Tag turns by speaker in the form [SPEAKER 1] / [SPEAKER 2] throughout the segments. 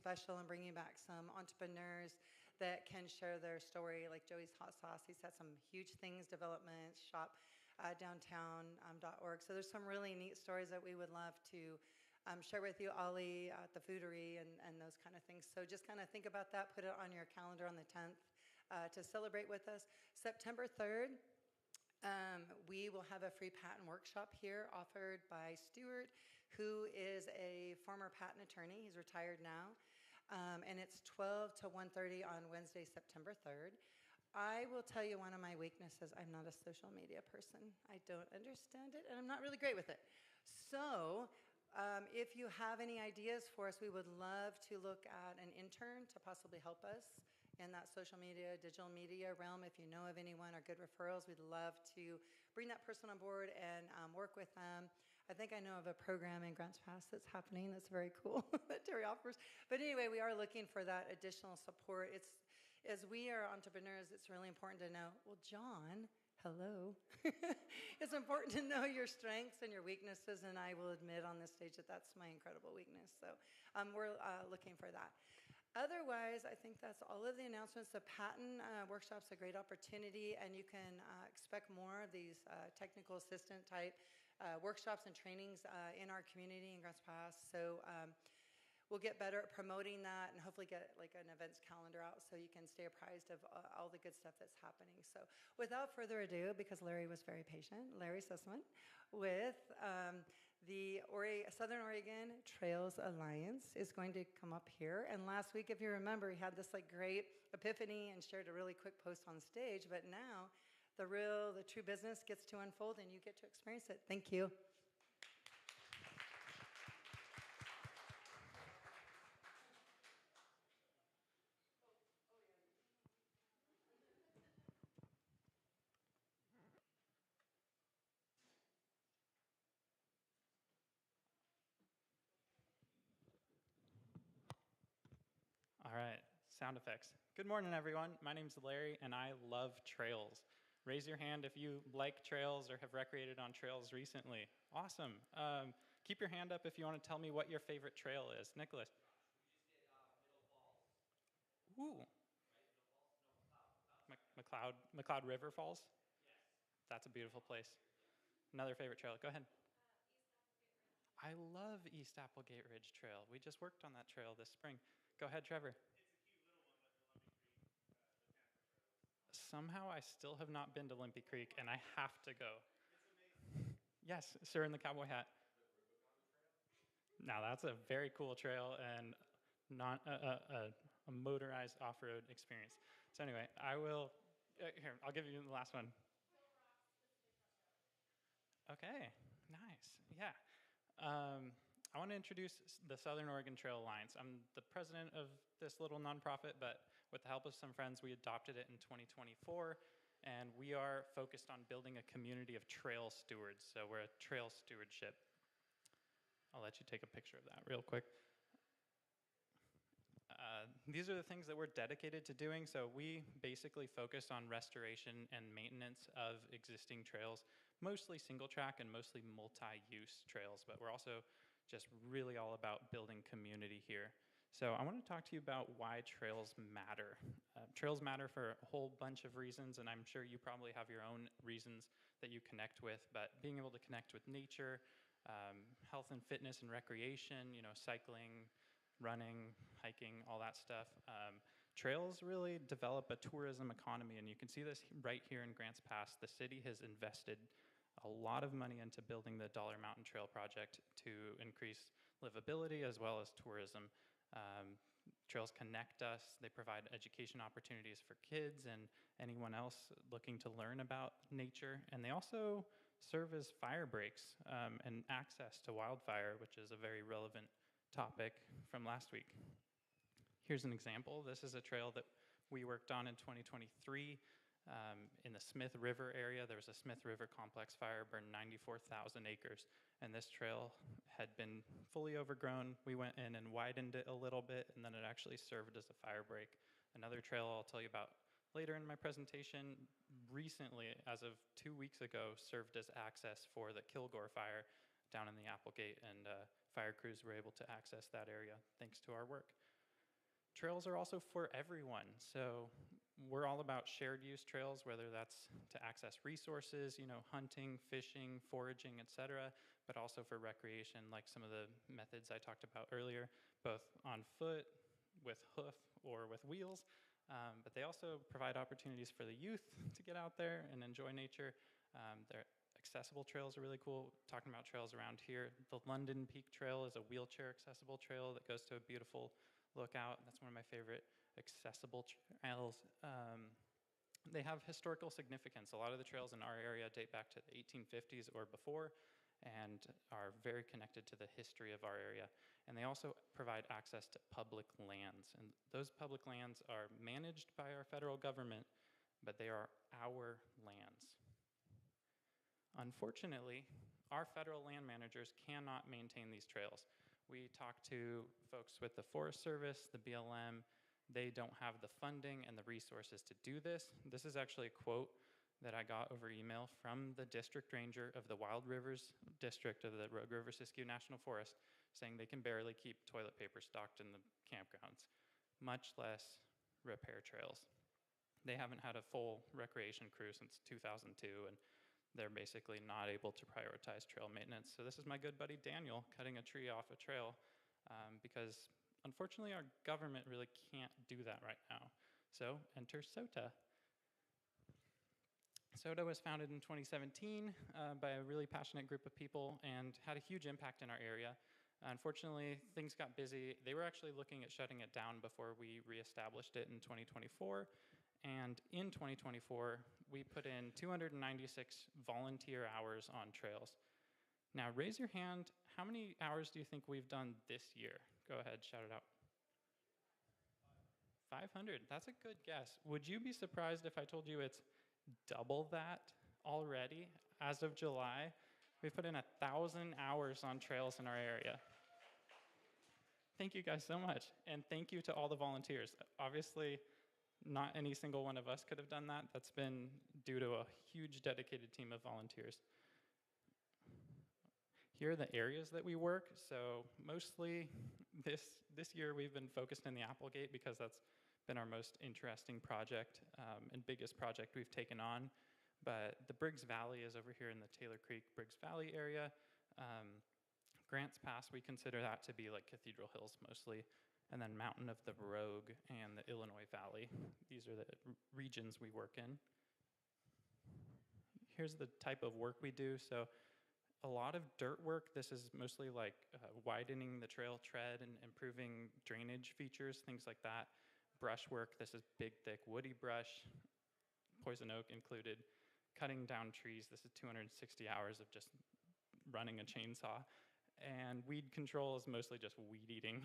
[SPEAKER 1] special and bringing back some entrepreneurs that can share their story, like Joey's Hot Sauce. He's had some huge things, development, shop downtown.org. So there's some really neat stories that we would love to share with you, Ollie at the Foodery and those kind of things. So just kind of think about that, put it on your calendar on the 10th to celebrate with us. September 3rd, we will have a free patent workshop here offered by Stuart, who is a former patent attorney. He's retired now. And it's 12 to 1:30 on Wednesday, September 3rd. I will tell you one of my weaknesses. I'm not a social media person. I don't understand it, and I'm not really great with it. So if you have any ideas for us, we would love to look at an intern to possibly help us in that social media, digital media realm. If you know of anyone or good referrals, we'd love to bring that person on board and work with them. I think I know of a program in Grants Pass that's happening that's very cool that Terry offers. But anyway, we are looking for that additional support. As we are entrepreneurs, it's really important to know, well, John, hello. It's important to know your strengths and your weaknesses, and I will admit on this stage that that's my incredible weakness. So we're looking for that. Otherwise, I think that's all of the announcements. The patent workshop's a great opportunity, and you can expect more of these technical assistant type workshops and trainings in our community in Grants Pass. So we'll get better at promoting that and hopefully get like an events calendar out so you can stay apprised of all the good stuff that's happening. So without further ado, because Larry was very patient, Larry Sussman with the Southern Oregon Trails Alliance is going to come up here. And last week, if you remember, he had this like great epiphany and shared a really quick post on stage. But now the true business gets to unfold and you get to experience it. Thank you.
[SPEAKER 2] All right, sound effects. Good morning, everyone. My name's Larry, and I love trails. Raise your hand if you like trails or have recreated on trails recently. Awesome. Keep your hand up if you want to tell me what your favorite trail is. Nicholas.
[SPEAKER 3] We just did Middle Falls.
[SPEAKER 2] Ooh.
[SPEAKER 3] Right? Middle Falls? No,
[SPEAKER 2] McLeod River Falls?
[SPEAKER 3] Yes.
[SPEAKER 2] That's a beautiful place. Another favorite trail. Go ahead.
[SPEAKER 4] East Applegate Ridge.
[SPEAKER 2] I love East Applegate Ridge Trail. We just worked on that trail this spring. Go ahead, Trevor.
[SPEAKER 3] It's a cute little one, but the Lumpy Creek, the Tampa Trail is
[SPEAKER 2] Somehow I still have not been to Limpy Creek, and I have to go.
[SPEAKER 3] It's amazing.
[SPEAKER 2] Yes, sir in the cowboy hat. Now that's a very cool trail and not a motorized off-road experience. So anyway, I will, here, I'll give you the last one. Okay, nice, yeah. I want to introduce the Southern Oregon Trail Alliance. I'm the president of this little nonprofit, but with the help of some friends, we adopted it in 2024, and we are focused on building a community of trail stewards. So we're a trail stewardship. I'll let you take a picture of that real quick. These are the things that we're dedicated to doing. So we basically focus on restoration and maintenance of existing trails, mostly single track and mostly multi-use trails, but we're also just really all about building community here. So I want to talk to you about why trails matter. Trails matter for a whole bunch of reasons, and I'm sure you probably have your own reasons that you connect with, but being able to connect with nature, health and fitness and recreation, you know, cycling, running, hiking, all that stuff. Trails really develop a tourism economy, and you can see this right here in Grants Pass. The city has invested a lot of money into building the Dollar Mountain Trail project to increase livability as well as tourism. Trails connect us. They provide education opportunities for kids and anyone else looking to learn about nature. And they also serve as fire breaks and access to wildfire, which is a very relevant topic from last week. Here's an example. This is a trail that we worked on in 2023 in the Smith River area. There was a Smith River complex fire, burned 94,000 acres, and this trail had been fully overgrown. We went in and widened it a little bit, and then it actually served as a fire break. Another trail I'll tell you about later in my presentation, recently, as of 2 weeks ago, served as access for the Kilgore fire down in the Applegate, and fire crews were able to access that area thanks to our work. trails are also for everyone. So we're all about shared use trails, whether that's to access resources, hunting, fishing, foraging, etc., but also for recreation, like some of the methods I talked about earlier, both on foot, with hoof, or with wheels. But they also provide opportunities for the youth to get out there and enjoy nature. Their accessible trails are really cool. Talking about trails around here, the London Peak Trail is a wheelchair accessible trail that goes to a beautiful lookout. That's one of my favorite accessible trails. They have historical significance. A lot of the trails in our area date back to the 1850s or before and are very connected to the history of our area. And they also provide access to public lands. And those public lands are managed by our federal government, but they are our lands. Unfortunately, our federal land managers cannot maintain these trails. We talk to folks with the Forest Service, the BLM. They don't have the funding and the resources to do this. This is actually a quote that I got over email from the district ranger of the Wild Rivers District of the Rogue River Siskiyou National Forest, saying they can barely keep toilet paper stocked in the campgrounds, much less repair trails. They haven't had a full recreation crew since 2002, and they're basically not able to prioritize trail maintenance. So this is my good buddy Daniel cutting a tree off a trail because unfortunately our government really can't do that right now. So enter SOTA. SOTA was founded in 2017 by a really passionate group of people and had a huge impact in our area. Unfortunately, things got busy. They were actually looking at shutting it down before we reestablished it in 2024. And in 2024, we put in 296 volunteer hours on trails. Now, raise your hand. How many hours do you think we've done this year? Go ahead, shout it out. 500. That's a good guess. Would you be surprised if I told you it's double that already? As of July, we put in 1,000 hours on trails in our area. Thank you guys so much. And thank you to all the volunteers. Obviously, not any single one of us could have done that. That's been due to a huge dedicated team of volunteers. Here are the areas that we work. So mostly this year we've been focused in the Applegate because that's been our most interesting project and biggest project we've taken on. But the Briggs Valley is over here in the Taylor Creek, Briggs Valley area. Grants Pass, we consider that to be like Cathedral Hills mostly. And then Mountain of the Rogue and the Illinois Valley. These are the regions we work in. Here's the type of work we do. So a lot of dirt work. This is mostly like widening the trail tread and improving drainage features, things like that. Brush work. This is big, thick, woody brush, poison oak included. Cutting down trees. This is 260 hours of just running a chainsaw. And weed control is mostly just weed eating.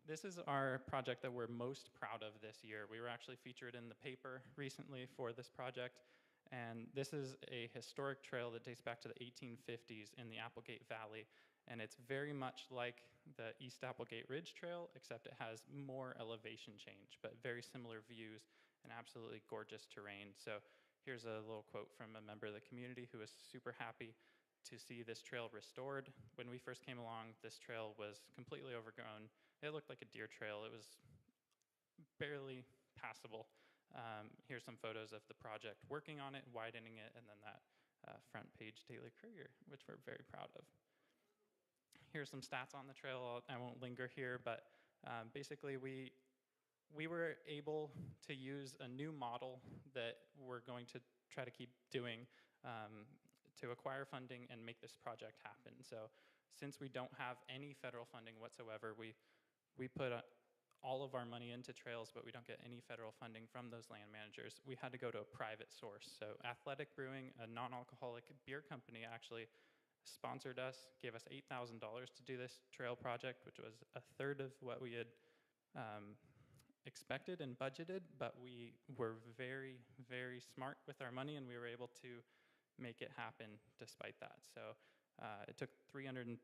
[SPEAKER 2] This is our project that we're most proud of this year. We were actually featured in the paper recently for this project. And this is a historic trail that dates back to the 1850s in the Applegate Valley. And it's very much like the East Applegate Ridge Trail, except it has more elevation change, but very similar views and absolutely gorgeous terrain. So here's a little quote from a member of the community who was super happy to see this trail restored. When we first came along, this trail was completely overgrown. It looked like a deer trail. It was barely passable. Here's some photos of the project working on it, widening it, and then that front page Daily Courier, which we're very proud of. Here's some stats on the trail. I won't linger here, but basically we were able to use a new model that we're going to try to keep doing to acquire funding and make this project happen. So since we don't have any federal funding whatsoever, we put all of our money into trails, but we don't get any federal funding from those land managers. We had to go to a private source. So Athletic Brewing, a non-alcoholic beer company, actually sponsored us, gave us $8,000 to do this trail project, which was a third of what we had expected and budgeted, but we were very, very smart with our money, and we were able to make it happen despite that. So it took 336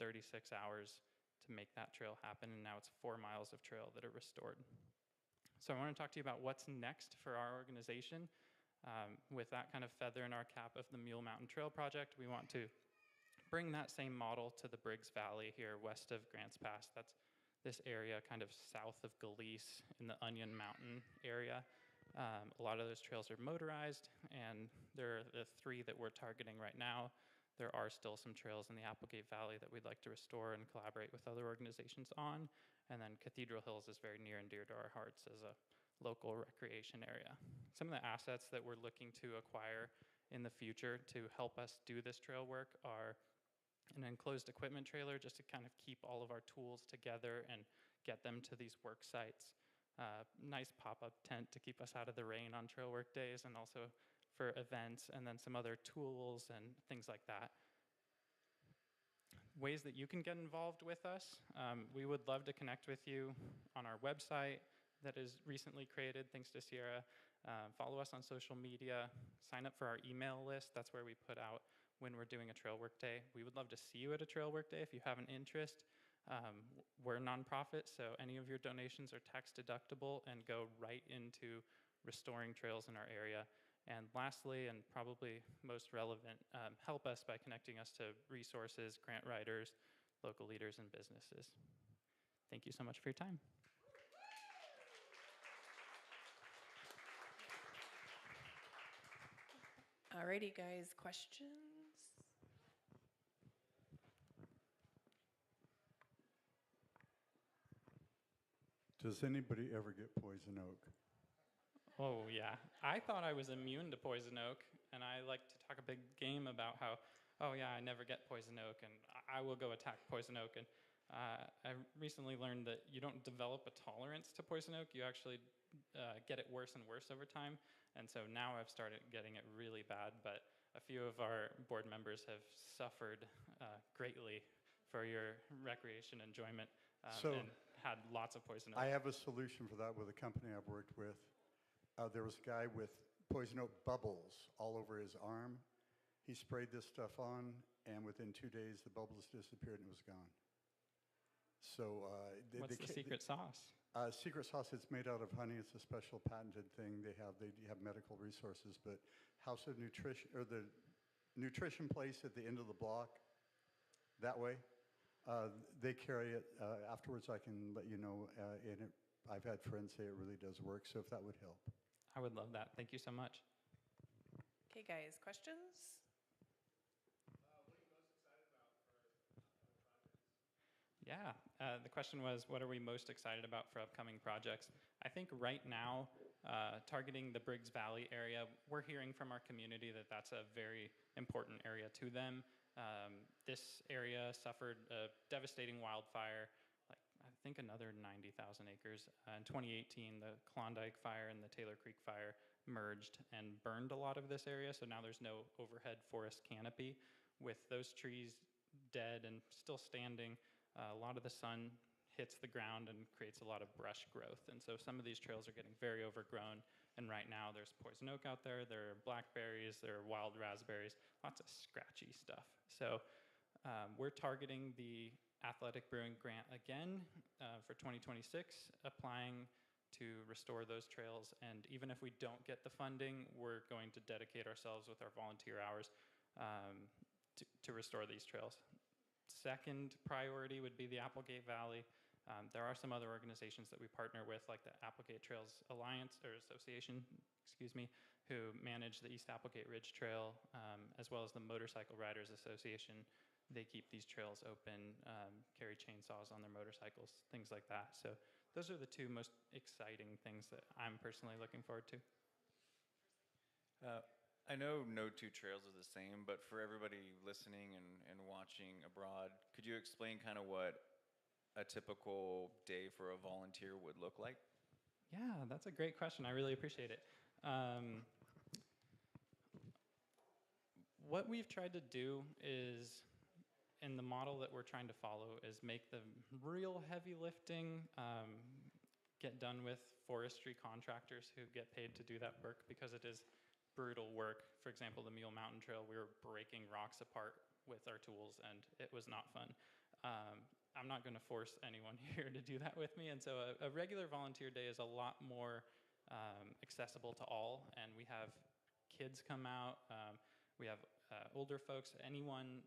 [SPEAKER 2] hours to make that trail happen, and now it's 4 miles of trail that are restored. So I want to talk to you about what's next for our organization. With that kind of feather in our cap of the Mule Mountain Trail Project, we want to bring that same model to the Briggs Valley here west of Grants Pass. this area kind of south of Galise in the Onion Mountain area. A lot of those trails are motorized, and there are the 3 that we're targeting right now. There are still some trails in the Applegate Valley that we'd like to restore and collaborate with other organizations on. And then Cathedral Hills is very near and dear to our hearts as a local recreation area. Some of the assets that we're looking to acquire in the future to help us do this trail work are an enclosed equipment trailer just to kind of keep all of our tools together and get them to these work sites. Nice pop-up tent to keep us out of the rain on trail work days and also for events, and then some other tools and things like that. Ways that you can get involved with us. We would love to connect with you on our website that is recently created, thanks to Sierra. Follow us on social media. Sign up for our email list. That's where we put out when we're doing a trail work day. We would love to see you at a trail work day if you have an interest. We're a nonprofit, so any of your donations are tax deductible and go right into restoring trails in our area. And lastly, and probably most relevant, help us by connecting us to resources, grant writers, local leaders, and businesses. Thank you so much for your time.
[SPEAKER 5] Alrighty, guys, questions?
[SPEAKER 6] Does anybody ever get poison oak?
[SPEAKER 2] Oh, yeah. I thought I was immune to poison oak, and I like to talk a big game about how, oh, yeah, I never get poison oak, and I will go attack poison oak. And I recently learned that you don't develop a tolerance to poison oak. You actually get it worse and worse over time. And so now I've started getting it really bad, but a few of our board members have suffered greatly for your recreation enjoyment and had lots of poison oak.
[SPEAKER 6] I have a solution for that with a company I've worked with. There was a guy with poison oak bubbles all over his arm. He sprayed this stuff on, and within 2 days, the bubbles disappeared and it was gone. So,
[SPEAKER 2] what's the secret sauce?
[SPEAKER 6] Secret sauce. It's made out of honey. It's a special patented thing. They have medical resources, but House of Nutrition, or the nutrition place at the end of the block, that way, they carry it. Afterwards, I can let you know. And I've had friends say it really does work. So if that would help.
[SPEAKER 2] I would love that. Thank you so much.
[SPEAKER 5] Okay, guys, questions?
[SPEAKER 3] What are you most excited about for upcoming projects?
[SPEAKER 2] Yeah, the question was, what are we most excited about for upcoming projects? I think right now, targeting the Briggs Valley area, we're hearing from our community that that's a very important area to them. This area suffered a devastating wildfire, I think another 90,000 acres. In 2018, the Klondike fire and the Taylor Creek fire merged and burned a lot of this area, so now there's no overhead forest canopy. With those trees dead and still standing, a lot of the sun hits the ground and creates a lot of brush growth, and so some of these trails are getting very overgrown, and right now there's poison oak out there, there are blackberries, there are wild raspberries, lots of scratchy stuff. So we're targeting the Athletic Brewing Grant again for 2026, applying to restore those trails. And even if we don't get the funding, we're going to dedicate ourselves with our volunteer hours to restore these trails. Second priority would be the Applegate Valley. There are some other organizations that we partner with, like the Applegate Trails Alliance, or Association, excuse me, who manage the East Applegate Ridge Trail, as well as the Motorcycle Riders Association. They keep these trails open, carry chainsaws on their motorcycles, things like that. So those are the two most exciting things that I'm personally looking forward to.
[SPEAKER 7] I know no two trails are the same, but for everybody listening and watching abroad, could you explain kind of what a typical day for a volunteer would look like?
[SPEAKER 2] Yeah, that's a great question. I really appreciate it. What we've tried to do is, and the model that we're trying to follow, is make the real heavy lifting get done with forestry contractors who get paid to do that work, because it is brutal work. For example, the Mule Mountain Trail, we were breaking rocks apart with our tools, and it was not fun. I'm not going to force anyone here to do that with me, and so a regular volunteer day is a lot more accessible to all, and we have kids come out, we have older folks, anyone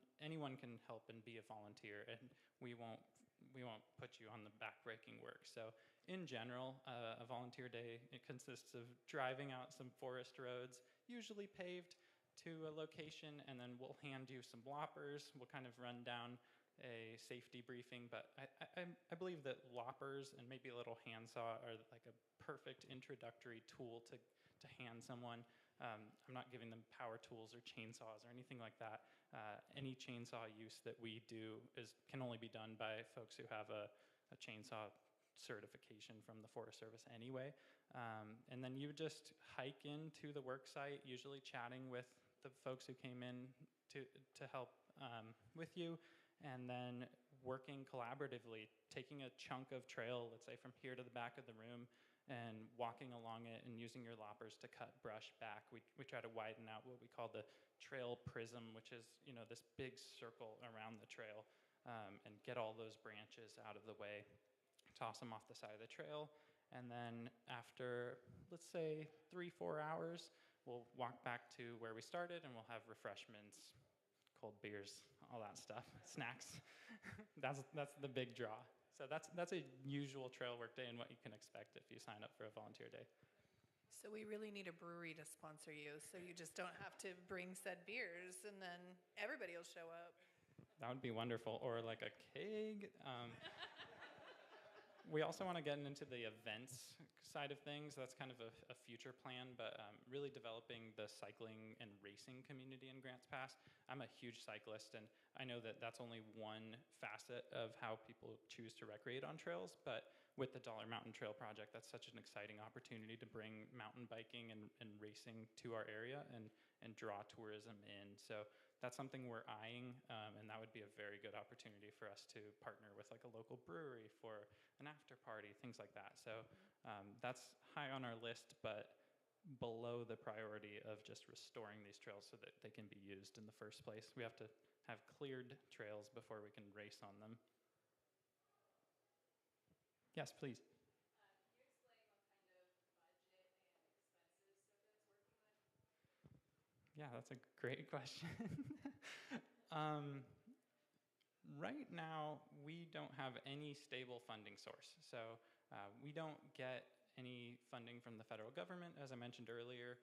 [SPEAKER 2] can help and be a volunteer, and we we won't put you on the backbreaking work. So in general, a volunteer day, it consists of driving out some forest roads, usually paved, to a location, and then we'll hand you some loppers. We'll kind of run down a safety briefing, but I believe that loppers and maybe a little handsaw are like a perfect introductory tool to hand someone. I'm not giving them power tools or chainsaws or anything like that. Any chainsaw use that we do can only be done by folks who have a chainsaw certification from the Forest Service anyway. And then you just hike into the work site, usually chatting with the folks who came in to help with you, and then working collaboratively, taking a chunk of trail, let's say from here to the back of the room, and walking along it and using your loppers to cut brush back. We try to widen out what we call the trail prism, which is, you know, this big circle around the trail, and get all those branches out of the way, toss them off the side of the trail, and then after, let's say, 3-4 hours, we'll walk back to where we started and we'll have refreshments, cold beers, all that stuff, snacks. That's the big draw. So that's a usual trail work day and what you can expect if you sign up for a volunteer day.
[SPEAKER 5] So we really need a brewery to sponsor you, so you just don't have to bring said beers, and then everybody will show up.
[SPEAKER 2] That would be wonderful. Or like a keg. We also want to get into the events side of things. That's kind of a future plan, but really developing the cycling and racing community in Grants Pass. I'm a huge cyclist, and I know that that's only one facet of how people choose to recreate on trails, but with the Dollar Mountain Trail Project, that's such an exciting opportunity to bring mountain biking and racing to our area and draw tourism in. So that's something we're eyeing, and that would be a very good opportunity for us to partner with like a local brewery for an after party, things like that. So that's high on our list, but below the priority of just restoring these trails so that they can be used in the first place. We have to have cleared trails before we can race on them. Yes, please.
[SPEAKER 4] Can you explain what kind of budget and expenses SOTA's working with?
[SPEAKER 2] Yeah, that's a great question. Right now, we don't have any stable funding source. So we don't get any funding from the federal government, as I mentioned earlier.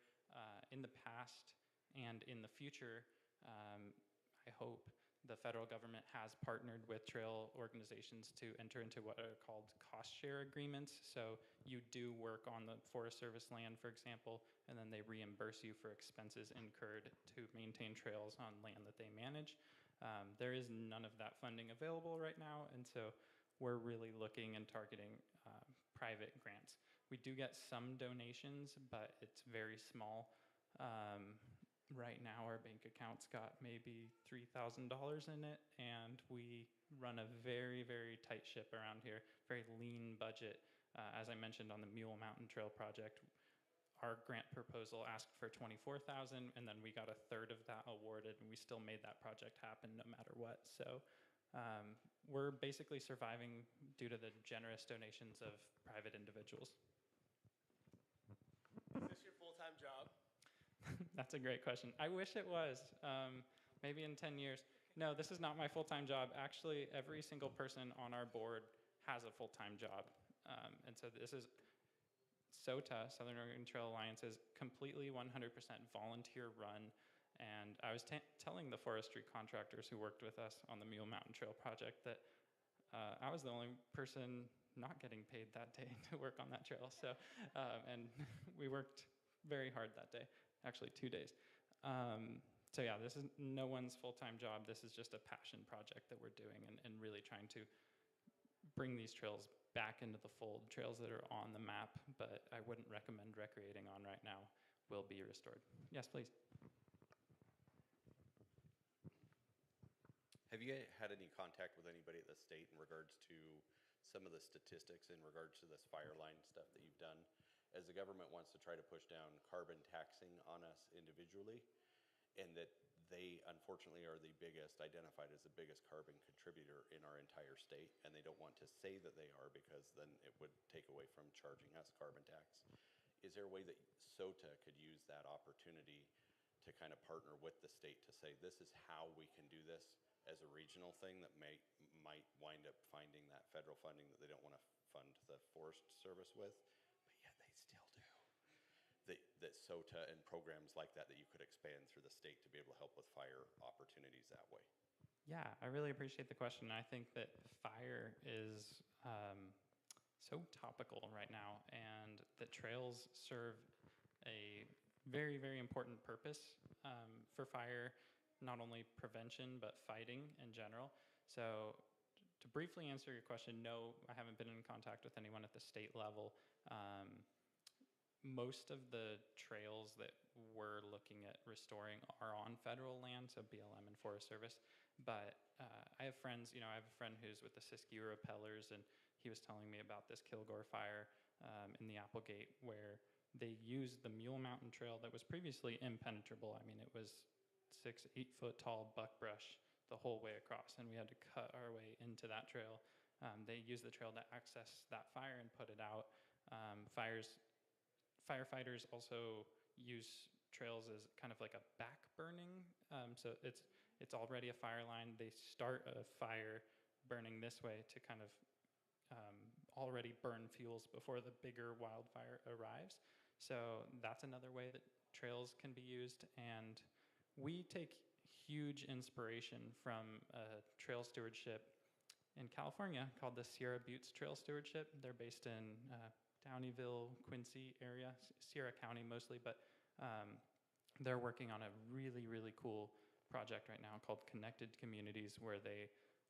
[SPEAKER 2] In the past and in the future, I hope the federal government has partnered with trail organizations to enter into what are called cost share agreements. So you do work on the Forest Service land, for example, and then they reimburse you for expenses incurred to maintain trails on land that they manage. There is none of that funding available right now, and so we're really looking and targeting private grants. We do get some donations, but it's very small. Right now, our bank account's got maybe $3,000 in it, and we run a very, very tight ship around here, very lean budget. As I mentioned on the Mule Mountain Trail Project, our grant proposal asked for $24,000, and then we got a third of that awarded, and we still made that project happen no matter what. So we're basically surviving due to the generous donations of private individuals.
[SPEAKER 3] Is this your full-time job?
[SPEAKER 2] That's a great question. I wish it was. Maybe in 10 years. No, this is not my full-time job. Actually, every single person on our board has a full-time job. And so this is SOTA, Southern Oregon Trail Alliance, is completely 100% volunteer run. And I was telling the forestry contractors who worked with us on the Mule Mountain Trail project that I was the only person not getting paid that day to work on that trail. So, and we worked very hard that day, actually 2 days. So yeah, this is no one's full-time job. This is just a passion project that we're doing and really trying to bring these trails back into the fold. Trails that are on the map, but I wouldn't recommend recreating on right now, will be restored. Yes, please.
[SPEAKER 8] Have you had any contact with anybody at the state in regards to some of the statistics in regards to this fire line stuff that you've done? As the government wants to try to push down carbon taxing on us individually, and that they unfortunately are the biggest, identified as the biggest carbon contributor in our entire state, and they don't want to say that they are because then it would take away from charging us carbon tax. Is there a way that SOTA could use that opportunity to kind of partner with the state to say, this is how we can do this as a regional thing that might wind up finding that federal funding that they don't want to fund the Forest Service with, but yet they still do. That SOTA and programs like that you could expand through the state to be able to help with fire opportunities that way.
[SPEAKER 2] Yeah, I really appreciate the question. I think that fire is so topical right now, and that trails serve a very, very important purpose for fire, not only prevention, but fighting in general. So to briefly answer your question, no, I haven't been in contact with anyone at the state level. Most of the trails that we're looking at restoring are on federal land, so BLM and Forest Service. But I have friends, I have a friend who's with the Siskiyou Repellers, and he was telling me about this Kilgore fire in the Applegate, where they used the Mule Mountain Trail that was previously impenetrable. I mean, it was 6-8 foot tall buckbrush the whole way across, and we had to cut our way into that trail. They used the trail to access that fire and put it out. Firefighters also use trails as kind of like a back burning. So it's already a fire line. They start a fire burning this way to kind of already burn fuels before the bigger wildfire arrives. So that's another way that trails can be used. And we take huge inspiration from a trail stewardship in California called the Sierra Buttes Trail Stewardship. They're based in Downeyville, Quincy area, Sierra County mostly, but they're working on a really, really cool project right now called Connected Communities, where they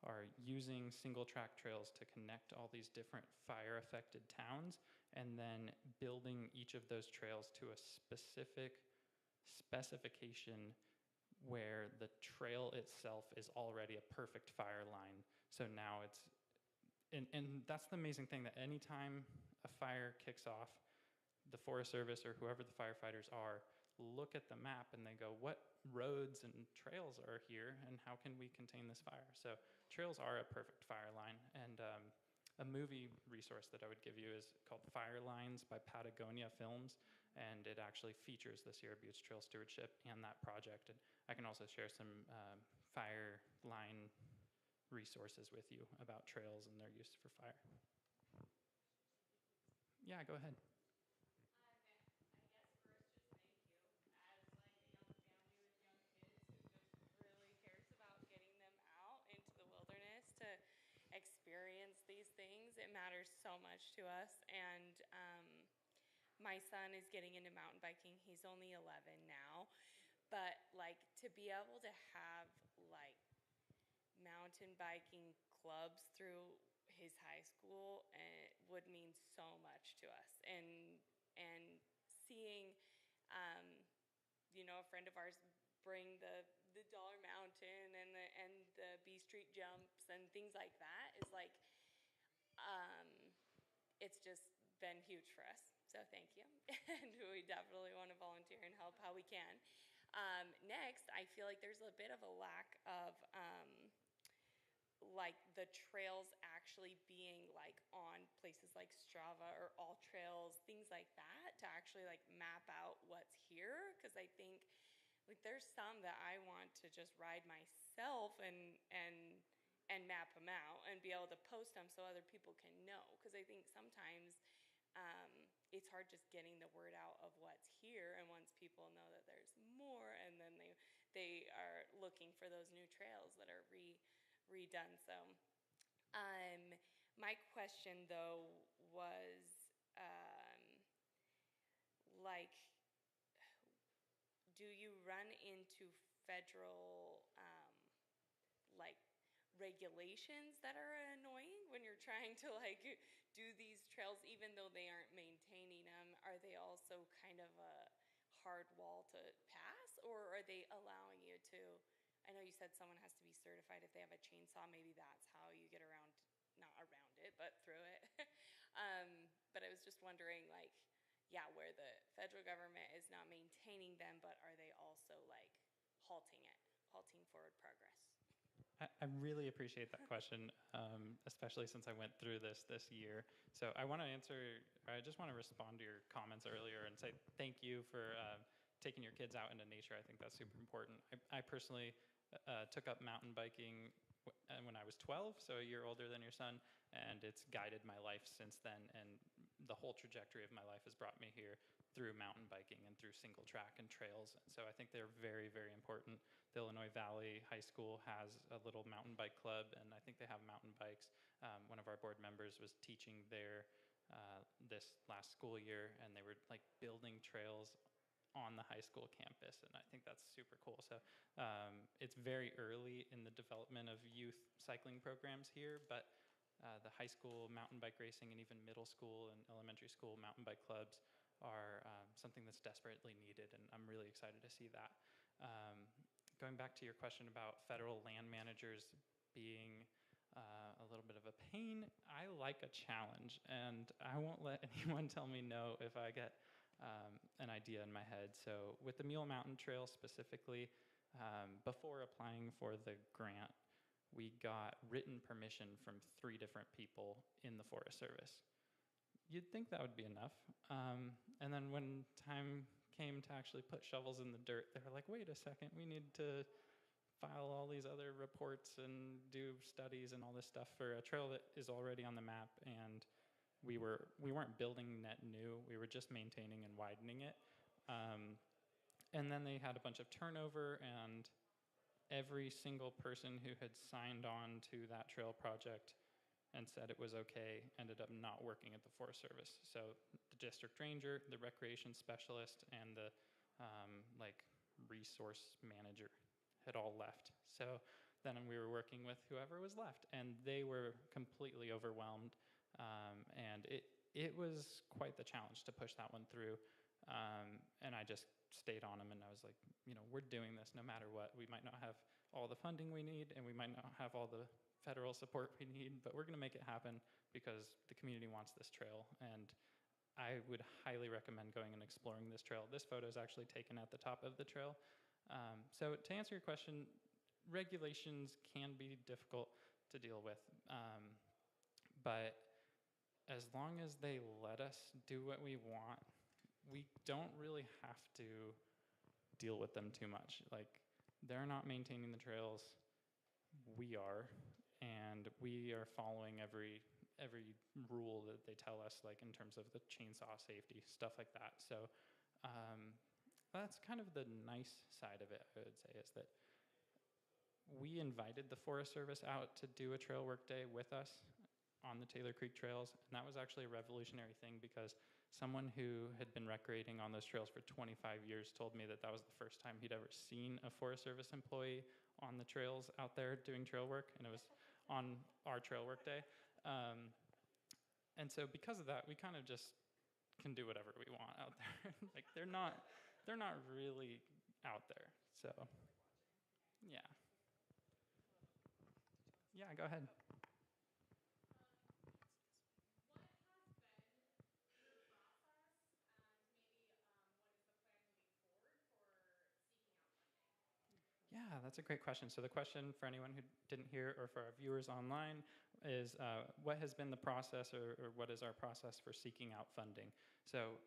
[SPEAKER 2] are using single track trails to connect all these different fire affected towns, and then building each of those trails to a specific specification where the trail itself is already a perfect fire line. So now it's, and that's the amazing thing, that anytime a fire kicks off, the Forest Service or whoever the firefighters are look at the map and they go, what roads and trails are here, and how can we contain this fire? So trails are a perfect fire line. And a movie resource that I would give you is called Fire Lines by Patagonia Films, and it actually features the Sierra Buttes Trail Stewardship and that project. And I can also share some fire line resources with you about trails and their use for fire. Yeah, go ahead.
[SPEAKER 9] Experience these things. It matters so much to us. And my son is getting into mountain biking. He's only 11 now. But like to be able to have like mountain biking clubs through his high school would mean so much to us. And seeing a friend of ours bring the Dollar Mountain and the B Street jumps and things like that is like, it's just been huge for us. So thank you. And we definitely want to volunteer and help how we can. Next, I feel like there's a bit of a lack of like the trails actually being like on places like Strava or All Trails, things like that, to actually like map out what's here. Because I think like there's some that I want to just ride myself and map them out and be able to post them so other people can know. Because I think sometimes it's hard just getting the word out of what's here. And once people know that there's more, and then they are looking for those new trails that are redone. So my question though was like, do you run into federal like regulations that are annoying when you're trying to like do these trails, even though they aren't maintaining them? Are they also kind of a hard wall to pass, or are they allowing you to? I know you said someone has to be certified if they have a chainsaw. Maybe that's how you get around, not around it, but through it. But I was just wondering, like, yeah, where the federal government is not maintaining them, but are they also like halting forward progress?
[SPEAKER 2] I really appreciate that question, especially since I went through this year. So I want to I just want to respond to your comments earlier and say thank you for taking your kids out into nature. I think that's super important. I personally took up mountain biking when I was 12, so a year older than your son, and it's guided my life since then. And the whole trajectory of my life has brought me here through mountain biking and through single track and trails. And so I think they're very, very important. The Illinois Valley High School has a little mountain bike club, and I think they have mountain bikes. One of our board members was teaching there this last school year, and they were like building trails on the high school campus, and I think that's super cool. So it's very early in the development of youth cycling programs here, but the high school mountain bike racing and even middle school and elementary school mountain bike clubs are something that's desperately needed, and I'm really excited to see that. Going back to your question about federal land managers being a little bit of a pain, I like a challenge, and I won't let anyone tell me no if I get an idea in my head. So with the Mule Mountain Trail specifically, before applying for the grant, we got written permission from 3 different people in the Forest Service. You'd think that would be enough. And then when time came to actually put shovels in the dirt, they were like, wait a second, we need to file all these other reports and do studies and all this stuff for a trail that is already on the map. And we weren't building net new, we were just maintaining and widening it. And then they had a bunch of turnover, and every single person who had signed on to that trail project and said it was okay ended up not working at the Forest Service. So the district ranger, the recreation specialist, and the resource manager had all left. So then we were working with whoever was left, and they were completely overwhelmed. And it was quite the challenge to push that one through. And I just stayed on them, and I was like, we're doing this no matter what. We might not have all the funding we need, and we might not have all the federal support we need, but we're going to make it happen because the community wants this trail. And I would highly recommend going and exploring this trail. This photo is actually taken at the top of the trail. So to answer your question, regulations can be difficult to deal with, but as long as they let us do what we want, we don't really have to deal with them too much. Like, they're not maintaining the trails, we are, and we are following every rule that they tell us, like in terms of the chainsaw safety, stuff like that. So that's kind of the nice side of it, I would say, is that we invited the Forest Service out to do a trail work day with us on the Taylor Creek trails, and that was actually a revolutionary thing because someone who had been recreating on those trails for 25 years told me that that was the first time he'd ever seen a Forest Service employee on the trails out there doing trail work, and it was on our trail work day. And so because of that, we kind of just can do whatever we want out there. Like, they're not really out there. So yeah. Yeah, go ahead.
[SPEAKER 4] What has been your process, and maybe what is the plan moving forward for seeking out funding?
[SPEAKER 2] Yeah, that's a great question. So the question for anyone who didn't hear or for our viewers online is what has been the process or what is our process for seeking out funding? So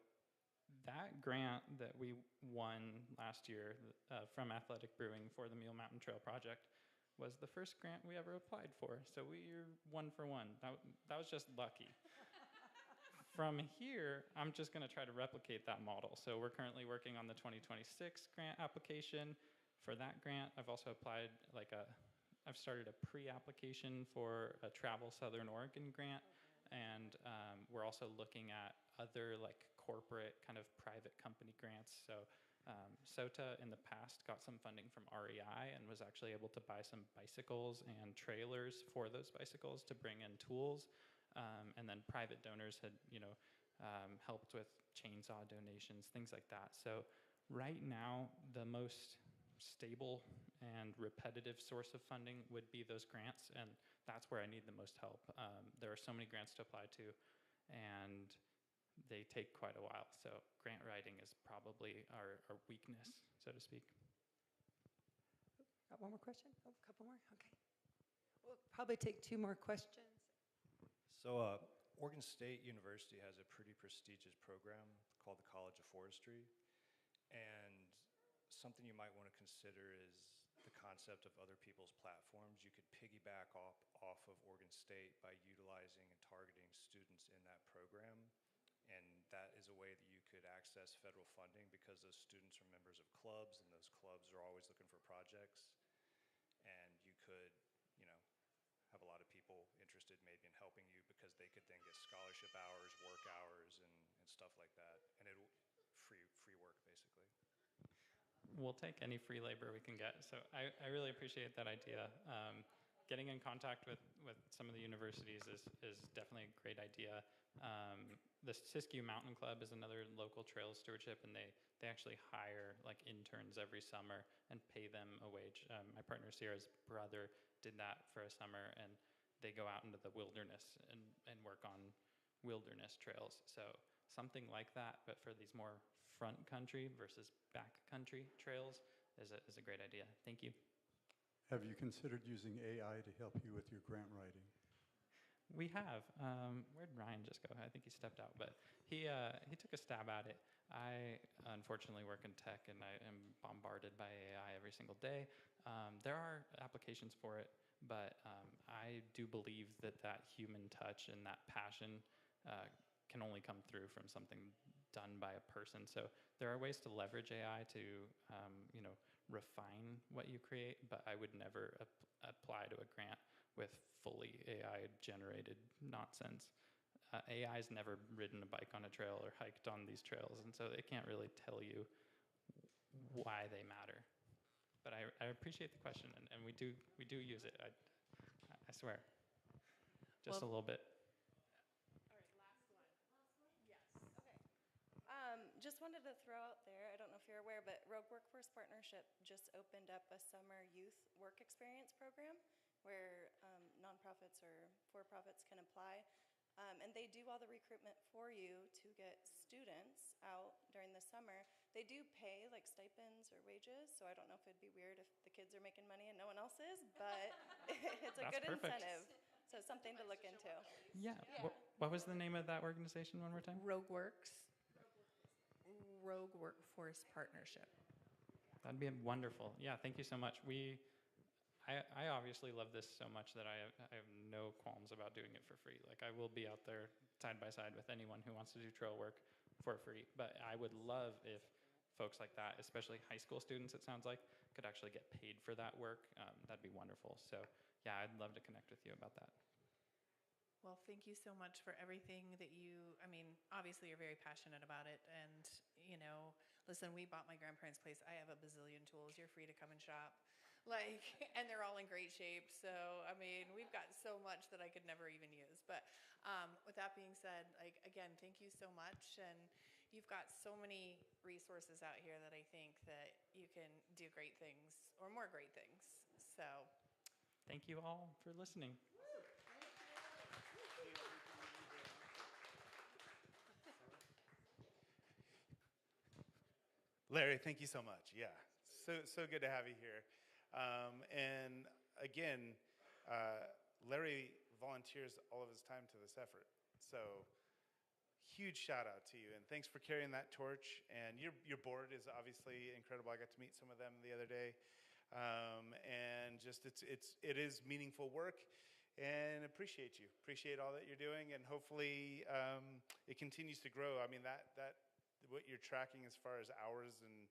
[SPEAKER 2] that grant that we won last year from Athletic Brewing for the Mule Mountain Trail Project was the first grant we ever applied for. So we're 1 for 1. That was just lucky. From here, I'm just going to try to replicate that model. So we're currently working on the 2026 grant application. For that grant, I've also applied I've started a pre-application for a Travel Southern Oregon grant, and we're also looking at other corporate kind of private company grants. So SOTA in the past got some funding from REI and was actually able to buy some bicycles and trailers for those bicycles to bring in tools. And then private donors had, helped with chainsaw donations, things like that. So right now, the most stable and repetitive source of funding would be those grants, and that's where I need the most help. There are so many grants to apply to, and they take quite a while. So grant writing is probably our weakness, so to speak.
[SPEAKER 1] Got one more question? Oh, a couple more? Okay. We'll probably take 2 more questions.
[SPEAKER 10] So Oregon State University has a pretty prestigious program called the College of Forestry, and something you might want to consider is the concept of other people's platforms. You could piggyback off of Oregon State by utilizing and targeting students in that program. And that is a way that you could access federal funding because those students are members of clubs, and those clubs are always looking for projects. And you could, you know, have a lot of people interested maybe in helping you because they could then get scholarship hours, work hours, and stuff like that. And it'll free work, basically.
[SPEAKER 2] We'll take any free labor we can get. So I really appreciate that idea. Getting in contact with some of the universities is definitely a great idea. The Siskiyou Mountain Club is another local trail stewardship, and they actually hire like interns every summer and pay them a wage. My partner Sierra's brother did that for a summer, and they go out into the wilderness and work on wilderness trails. So something like that, but for these more front country versus back country trails is a great idea. Thank you.
[SPEAKER 6] Have you considered using AI to help you with your grant writing?
[SPEAKER 2] We have. Where'd Ryan just go? I think he stepped out, but he took a stab at it. I unfortunately work in tech, and I am bombarded by AI every single day. There are applications for it, but I do believe that human touch and that passion can only come through from something done by a person. So there are ways to leverage AI to, refine what you create, but I would never apply to a grant with fully AI-generated nonsense. AI's never ridden a bike on a trail or hiked on these trails, and so it can't really tell you why they matter. But I appreciate the question, and we do use it. I swear, just a little bit.
[SPEAKER 11] All right, last one. Yes. Okay. Just wanted to throw out there, I don't know if you're aware, but Rogue Workforce Partnership just opened up a summer youth work experience program where nonprofits or for-profits can apply. And they do all the recruitment for you to get students out during the summer. They do pay like stipends or wages, so I don't know if it'd be weird if the kids are making money and no one else is, but it's a good
[SPEAKER 2] perfect.
[SPEAKER 11] incentive. So something to look into.
[SPEAKER 2] Yeah. What was the name of that organization one more time?
[SPEAKER 5] Rogue Workforce Partnership.
[SPEAKER 2] That'd be wonderful. Yeah, thank you so much. I obviously love this so much that I have no qualms about doing it for free. Like, I will be out there side by side with anyone who wants to do trail work for free. But I would love if folks like that, especially high school students, it sounds like, could actually get paid for that work. That'd be wonderful. So yeah, I'd love to connect with you about that.
[SPEAKER 5] Well, thank you so much for everything that obviously you're very passionate about it. And, listen, we bought my grandparents' place. I have a bazillion tools. You're free to come and shop. And they're all in great shape. So, we've got so much that I could never even use. But with that being said, again, thank you so much. And you've got so many resources out here that I think that you can do great things or more great things. So,
[SPEAKER 2] thank you all for listening.
[SPEAKER 3] Larry, thank you so much. Yeah, so good to have you here. And again, Larry volunteers all of his time to this effort. So huge shout out to you, and thanks for carrying that torch. And your board is obviously incredible. I got to meet some of them the other day, and just it is meaningful work. And appreciate you. Appreciate all that you're doing, and hopefully it continues to grow. That what you're tracking as far as hours and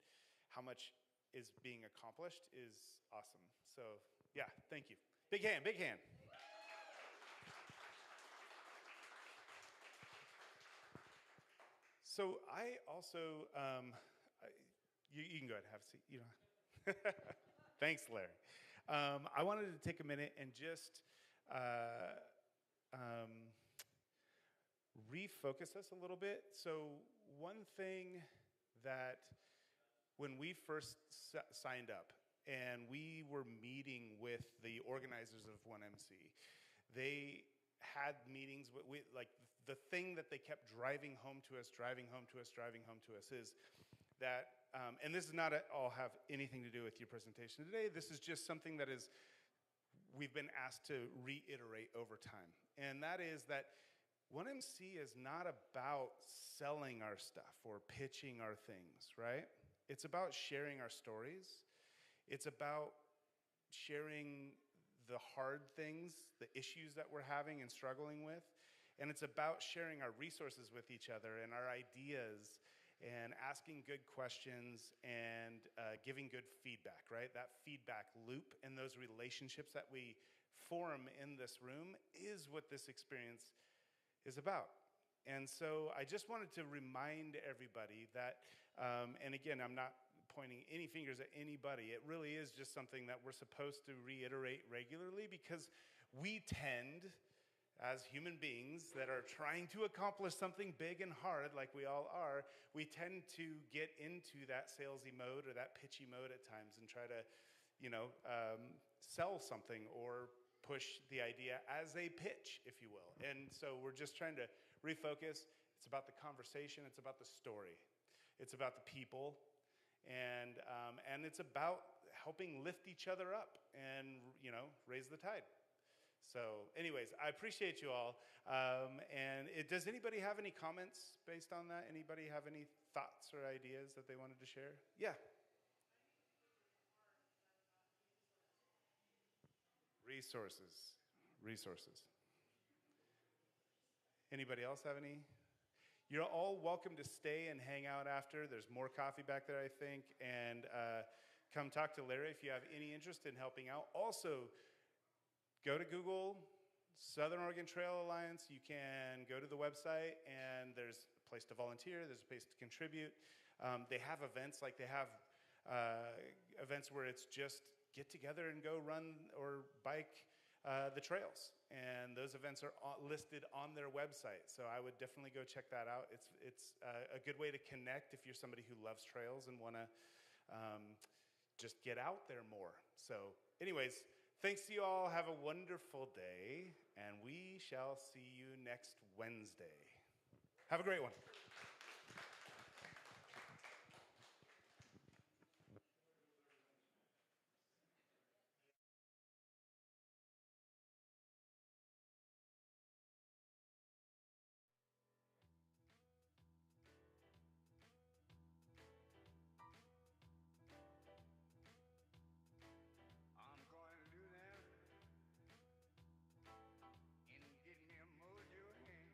[SPEAKER 3] how much is being accomplished is awesome. So yeah, thank you. Big hand, big hand. So I also, you can go ahead and have a seat. You know. Thanks, Larry. I wanted to take a minute and just refocus us a little bit. So one thing that when we first signed up and we were meeting with the organizers of 1MC, they had meetings with, the thing that they kept driving home to us is that, and this does not at all have anything to do with your presentation today. This is just something that we've been asked to reiterate over time. And that is that 1MC is not about selling our stuff or pitching our things, right? It's about sharing our stories. It's about sharing the hard things, the issues that we're having and struggling with. And it's about sharing our resources with each other and our ideas and asking good questions and giving good feedback, right? That feedback loop and those relationships that we form in this room is what this experience is about. And so I just wanted to remind everybody that, and again, I'm not pointing any fingers at anybody. It really is just something that we're supposed to reiterate regularly because we tend, as human beings that are trying to accomplish something big and hard like we all are, we tend to get into that salesy mode or that pitchy mode at times and try to, sell something or push the idea as a pitch, if you will. And so we're just trying to refocus. It's about the conversation. It's about the story. It's about the people. And it's about helping lift each other up and, raise the tide. So anyways, I appreciate you all. Does anybody have any comments based on that? Anybody have any thoughts or ideas that they wanted to share? Yeah. Resources. Anybody else have any? You're all welcome to stay and hang out after. There's more coffee back there, I think. And come talk to Larry if you have any interest in helping out. Also, go to Google, Southern Oregon Trail Alliance. You can go to the website, and there's a place to volunteer. There's a place to contribute. They have events, like they have events where it's just get together and go run or bike the trails. And those events are listed on their website. So I would definitely go check that out. It's a good way to connect if you're somebody who loves trails and want to just get out there more. So anyways, thanks to you all. Have a wonderful day, and we shall see you next Wednesday. Have a great one.
[SPEAKER 12] I'm going to do that and get me a mojo hand.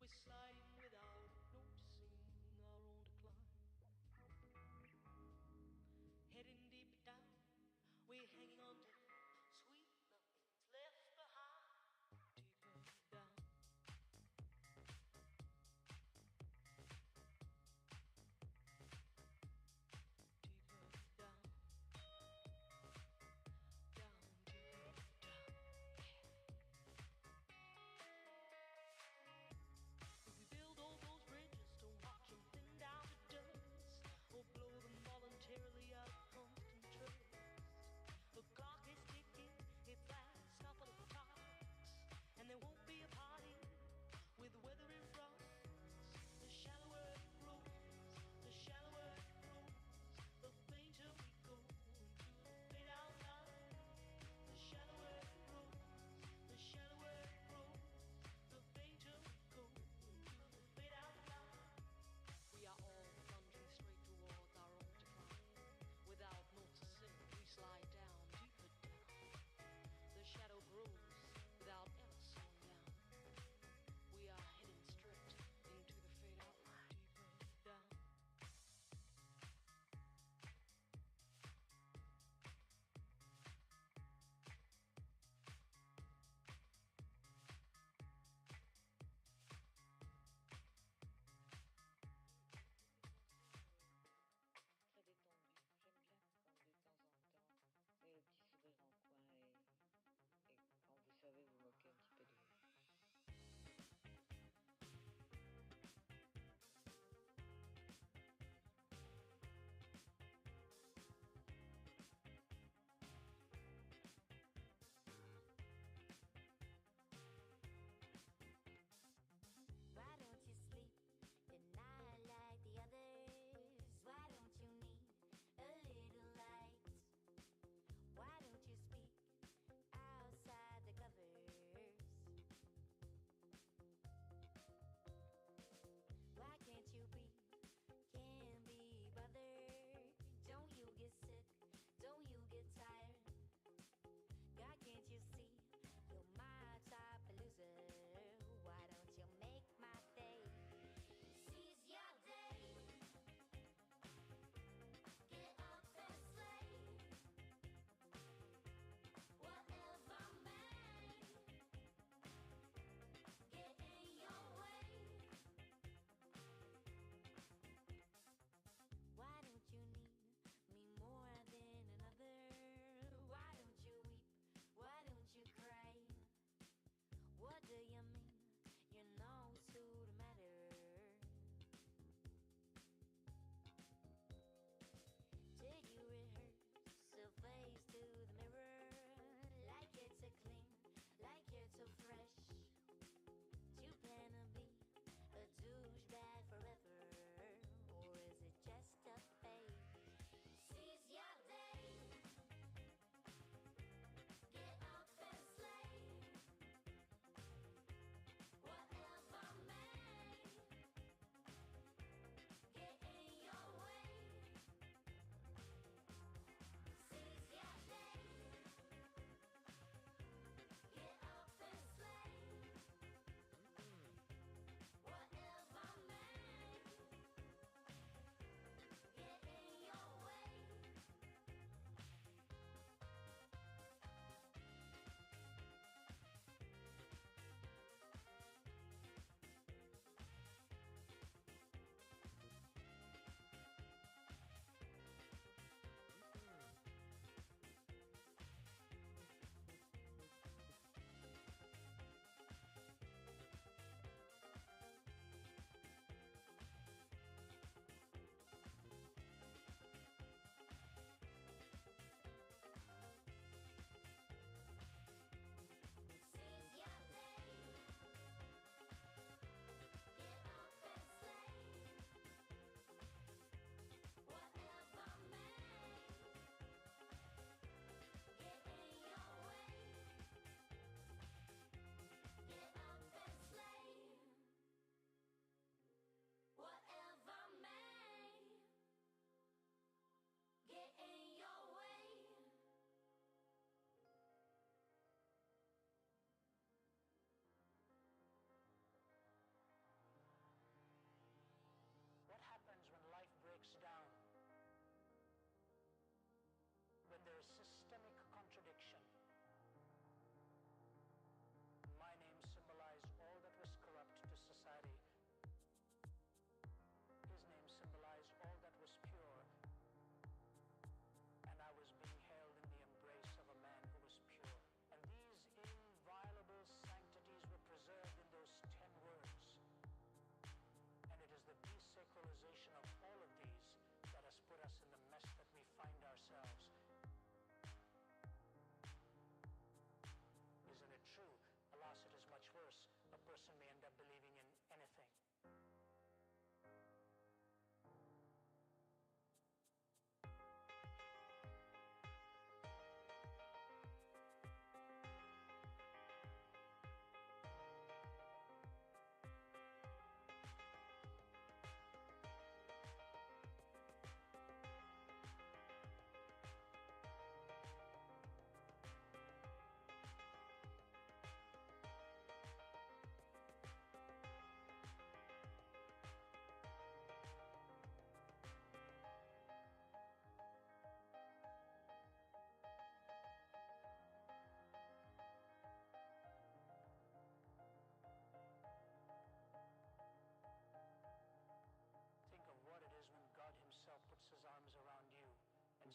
[SPEAKER 13] We're sliding without noticing our own decline. Heading deep down, we're hanging on to sweet nothing's left behind. Deeper down. Deeper down. Down, deeper down. If we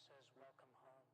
[SPEAKER 14] says welcome home.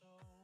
[SPEAKER 14] so